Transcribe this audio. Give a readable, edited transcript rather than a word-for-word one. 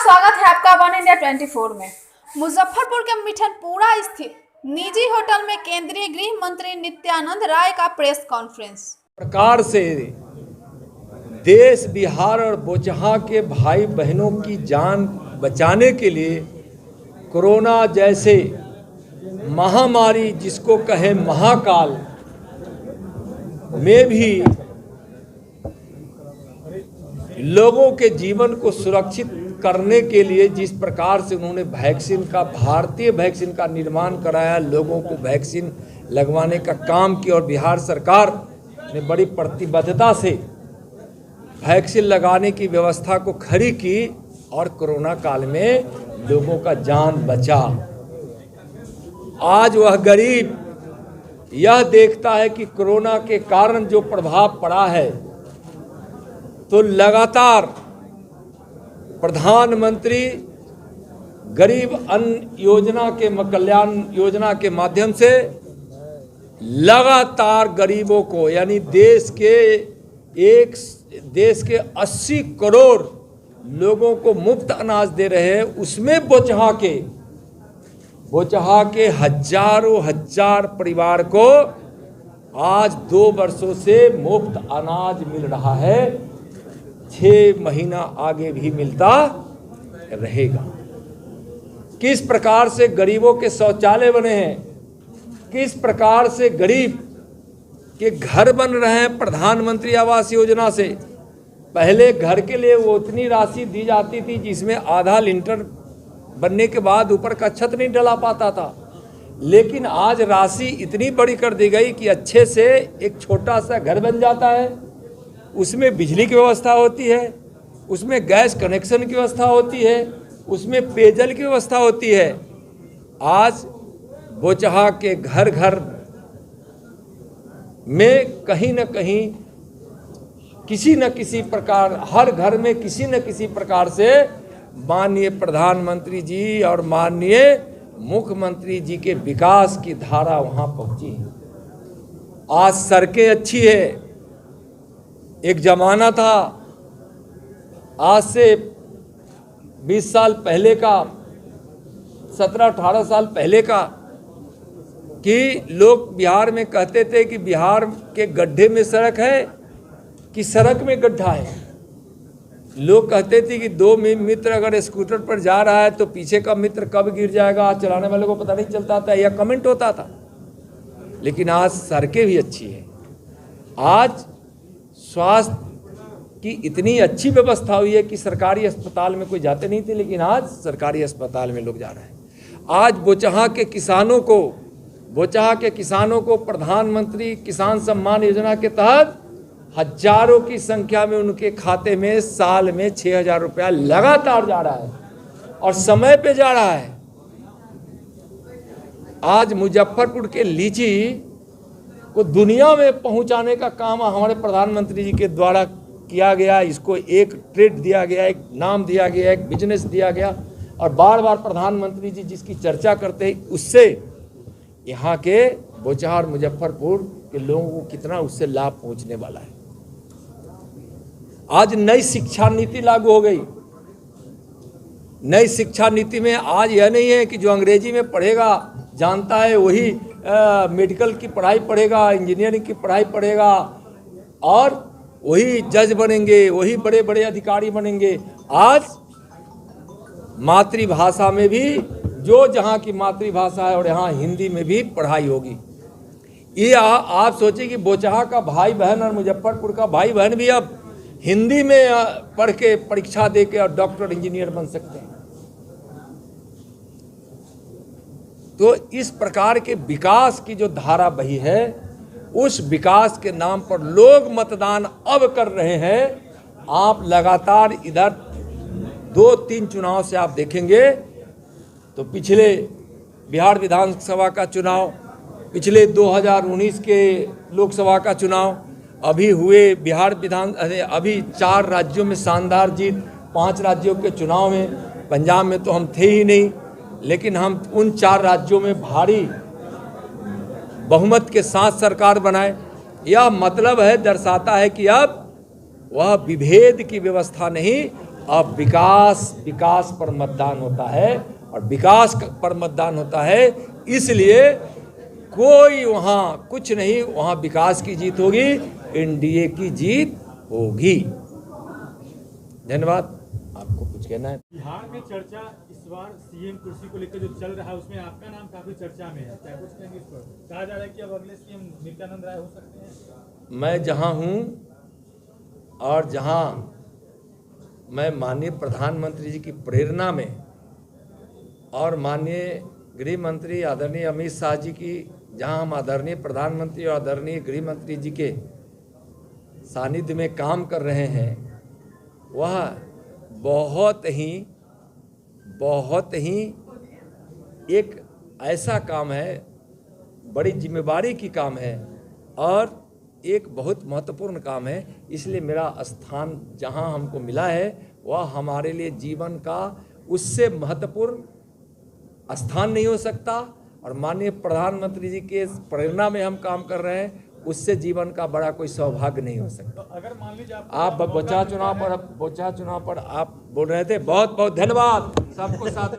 स्वागत है आपका वन इंडिया 24 में। मुजफ्फरपुर के मिठनपुरा स्थित निजी होटल में केंद्रीय गृह मंत्री नित्यानंद राय का प्रेस कॉन्फ्रेंस। प्रकार से देश, बिहार और बोचहा के भाई बहनों की जान बचाने के लिए कोरोना जैसे महामारी, जिसको कहे महाकाल, में भी लोगों के जीवन को सुरक्षित करने के लिए जिस प्रकार से उन्होंने वैक्सीन का, भारतीय वैक्सीन का निर्माण कराया, लोगों को वैक्सीन लगवाने का काम किया और बिहार सरकार ने बड़ी प्रतिबद्धता से वैक्सीन लगाने की व्यवस्था को खड़ी की और कोरोना काल में लोगों का जान बचा। आज वह गरीब यह देखता है कि कोरोना के कारण जो प्रभाव पड़ा है, तो लगातार प्रधानमंत्री गरीब अन्न योजना के कल्याण योजना के माध्यम से लगातार गरीबों को, यानी देश के 80 करोड़ लोगों को मुफ्त अनाज दे रहे हैं। उसमें बोचहा के हजारों हजार परिवार को आज 2 वर्षों से मुफ्त अनाज मिल रहा है। 6 महीना आगे भी मिलता रहेगा। किस प्रकार से गरीबों के शौचालय बने हैं, किस प्रकार से गरीब के घर बन रहे हैं प्रधानमंत्री आवास योजना से। पहले घर के लिए वो उतनी राशि दी जाती थी जिसमें आधा लिंटर बनने के बाद ऊपर का छत नहीं डला पाता था, लेकिन आज राशि इतनी बड़ी कर दी गई कि अच्छे से एक छोटा सा घर बन जाता है। उसमें बिजली की व्यवस्था होती है, उसमें गैस कनेक्शन की व्यवस्था होती है, उसमें पेयजल की व्यवस्था होती है। आज बोचहा के घर घर में कहीं न कहीं, किसी न किसी प्रकार, हर घर में किसी न किसी प्रकार से माननीय प्रधानमंत्री जी और माननीय मुख्यमंत्री जी के विकास की धारा वहां पहुंची है। आज सड़कें अच्छी है। एक जमाना था आज से 20 साल पहले का, 17-18 साल पहले का, कि लोग बिहार में कहते थे कि बिहार के गड्ढे में सड़क है कि सड़क में गड्ढा है। लोग कहते थे कि 2 मित्र अगर स्कूटर पर जा रहा है तो पीछे का मित्र कब गिर जाएगा चलाने वाले को पता नहीं चलता था, यह कमेंट होता था। लेकिन आज सड़कें भी अच्छी है। आज स्वास्थ्य की इतनी अच्छी व्यवस्था हुई है कि सरकारी अस्पताल में कोई जाते नहीं थे, लेकिन आज सरकारी अस्पताल में लोग जा रहे हैं। आज बोचहा के किसानों को प्रधानमंत्री किसान सम्मान योजना के तहत हजारों की संख्या में उनके खाते में साल में 6,000 रुपया लगातार जा रहा है और समय पे जा रहा है। आज मुजफ्फरपुर के लीची को दुनिया में पहुंचाने का काम हमारे प्रधानमंत्री जी के द्वारा किया गया। इसको एक ट्रेड दिया गया, एक नाम दिया गया, एक बिजनेस दिया गया, और बार बार प्रधानमंत्री जी जिसकी चर्चा करते हैं, उससे यहाँ के बोचहा और मुजफ्फरपुर के लोगों को कितना उससे लाभ पहुंचने वाला है। आज नई शिक्षा नीति लागू हो गई। नई शिक्षा नीति में आज यह नहीं है कि जो अंग्रेजी में पढ़ेगा जानता है वही मेडिकल की पढ़ाई पढ़ेगा, इंजीनियरिंग की पढ़ाई पढ़ेगा और वही जज बनेंगे, वही बड़े बड़े अधिकारी बनेंगे। आज मातृभाषा में भी, जो जहाँ की मातृभाषा है और यहाँ हिंदी में भी पढ़ाई होगी। ये आप सोचिए कि बोचहा का भाई बहन और मुजफ्फरपुर का भाई बहन भी अब हिंदी में पढ़ के, परीक्षा दे के और डॉक्टर इंजीनियर बन सकते हैं। तो इस प्रकार के विकास की जो धारा बही है, उस विकास के नाम पर लोग मतदान अब कर रहे हैं। आप लगातार इधर 2-3 चुनाव से आप देखेंगे तो पिछले बिहार विधानसभा का चुनाव, पिछले 2019 के लोकसभा का चुनाव, अभी हुए अभी 4 राज्यों में शानदार जीत, 5 राज्यों के चुनाव में, पंजाब में तो हम थे ही नहीं, लेकिन हम उन 4 राज्यों में भारी बहुमत के साथ सरकार बनाए। यह मतलब है, दर्शाता है कि अब वह विभेद की व्यवस्था नहीं, अब विकास पर मतदान होता है, और विकास पर मतदान होता है, इसलिए कोई वहाँ कुछ नहीं, वहाँ विकास की जीत होगी, एनडीए की जीत होगी। धन्यवाद। आपको कुछ कहना है? बिहार में चर्चा इस बार सीएम कुर्सी को लेकर जो चल रहा है उसमें आपका नाम काफी चर्चा में है, क्या कुछ कहेंगे इस पर? कहा जा रहा है कि अब अगले सीएम नित्यानंद राय हो सकते हैं। मैं जहाँ हूँ और जहाँ मैं माननीय प्रधानमंत्री जी की प्रेरणा में और माननीय गृह मंत्री आदरणीय अमित शाह जी की, जहाँ हम आदरणीय प्रधानमंत्री और आदरणीय गृह मंत्री जी के सानिध्य में काम कर रहे हैं, वह बहुत ही एक ऐसा काम है, बड़ी जिम्मेवारी की काम है और एक बहुत महत्वपूर्ण काम है। इसलिए मेरा स्थान जहां हमको मिला है वह हमारे लिए जीवन का उससे महत्वपूर्ण स्थान नहीं हो सकता, और माननीय प्रधानमंत्री जी के प्रेरणा में हम काम कर रहे हैं, उससे जीवन का बड़ा कोई सौभाग्य नहीं हो सकता। तो अगर मान लीजिए आप बचा चुनाव पर आप बोल रहे थे, बहुत बहुत धन्यवाद सबको साथ